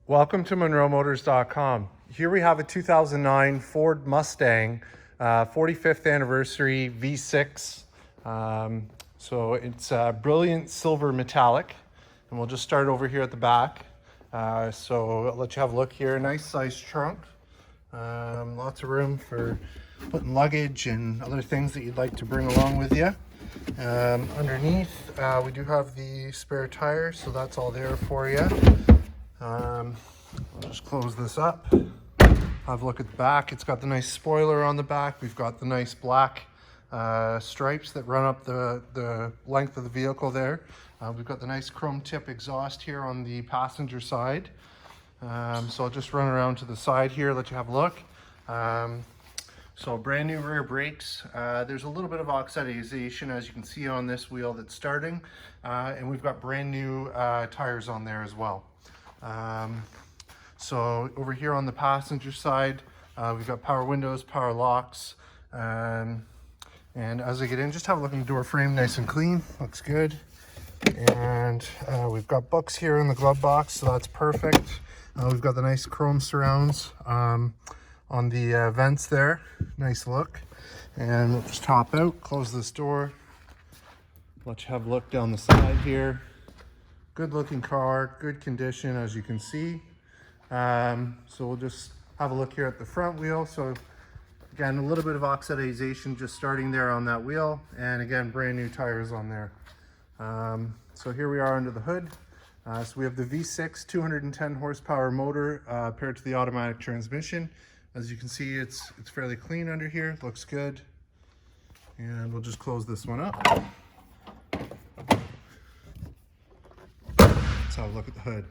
Welcome to MunroMotors.com. Here we have a 2009 Ford Mustang 45th anniversary V6. So it's brilliant silver metallic, and we'll just start over here at the back. So I'll let you have a look here. Nice sized trunk. Lots of room for putting luggage and other things that you'd like to bring along with you. Underneath, we do have the spare tire, so that's all there for you. I'll just close this up. Have a look at the back. It's got the nice spoiler on the back. We've got the nice black stripes that run up the length of the vehicle there. We've got the nice chrome tip exhaust here on the passenger side. So I'll just run around to the side here, let you have a look. So brand new rear brakes. There's a little bit of oxidization, as you can see on this wheel that's starting. And we've got brand new tires on there as well. So over here on the passenger side, we've got power windows, power locks. And as I get in, just have a look in the door frame, nice and clean, looks good. And we've got books here in the glove box, so that's perfect. We've got the nice chrome surrounds on the vents there, nice look. And we'll just top out, close this door, let you have a look down the side here. Good looking car, good condition, as you can see. So we'll just have a look here at the front wheel. So again, a little bit of oxidization just starting there on that wheel, and again, brand new tires on there. So here we are under the hood. So we have the V6 210 horsepower motor paired to the automatic transmission. As you can see, it's fairly clean under here, looks good. And we'll just close this one up. Let's have a look at the hood.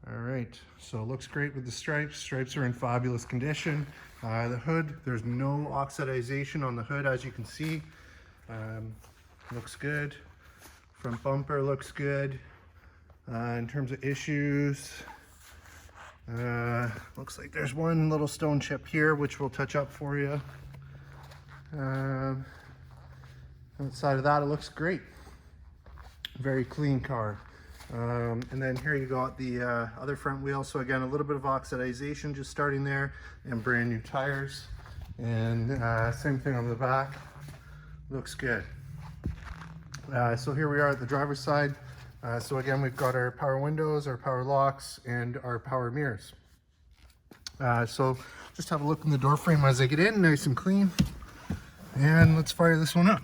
All right, so it looks great with the stripes. Stripes are in fabulous condition. The hood, there's no oxidization on the hood, as you can see. Looks good. Front bumper looks good. In terms of issues, looks like there's one little stone chip here, which we'll touch up for you. Outside of that, it looks great. Very clean car. And then here you got the other front wheel. So again, a little bit of oxidization just starting there, and brand new tires. And same thing on the back. Looks good. So here we are at the driver's side. So again, we've got our power windows, our power locks, and our power mirrors. So just have a look in the door frame as I get in, nice and clean. And let's fire this one up.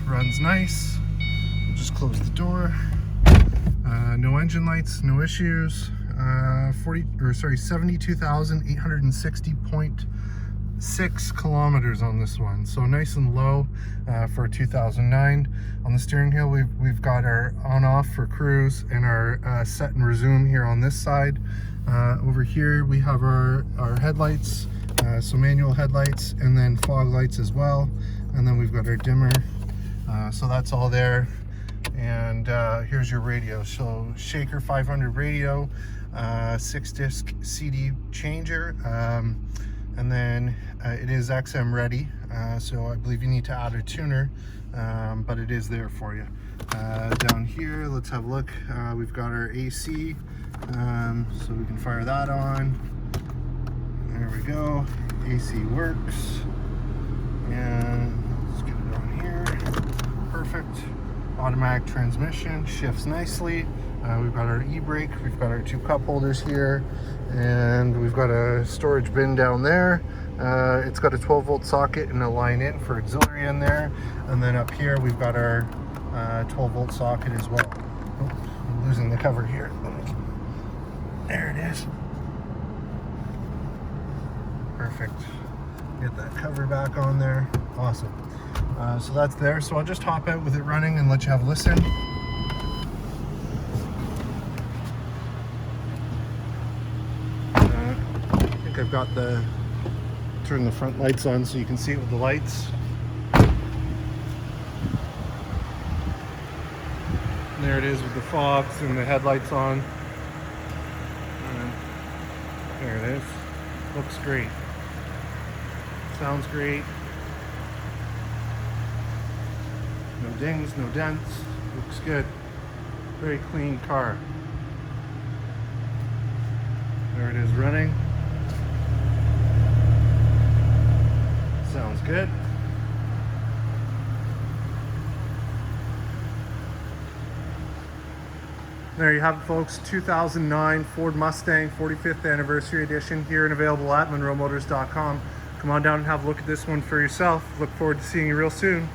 Runs nice. We'll just close the door. No engine lights, no issues. 72,860.6 kilometers on this one. So nice and low for a 2009. On the steering wheel, we've got our on-off for cruise and our set and resume here on this side. Over here we have our headlights, so manual headlights, and then fog lights as well. And then we've got our dimmer. So that's all there. And here's your radio. So Shaker 500 radio, 6-disc CD changer, and then it is XM ready. So I believe you need to add a tuner, but it is there for you. Down here, let's have a look. We've got our AC, so we can fire that on. There we go. AC works. And let's get it on here. Perfect. Automatic transmission, shifts nicely. We've got our e-brake, we've got our 2 cup holders here, and we've got a storage bin down there. It's got a 12-volt socket and a line in for auxiliary in there. And then up here we've got our 12-volt socket as well. Oh, I'm losing the cover here. There it is. Perfect. Get that cover back on there. Awesome. So that's there. So I'll just hop out with it running and let you have a listen. I think I've got turn the front lights on so you can see it with the lights. And there it is with the fogs and the headlights on. There it is. Looks great. Sounds great. No dings, no dents. Looks good. Very clean car. There it is running. Sounds good. There you have it, folks. 2009 Ford Mustang 45th Anniversary Edition, here and available at munromotors.com. Come on down and have a look at this one for yourself. Look forward to seeing you real soon.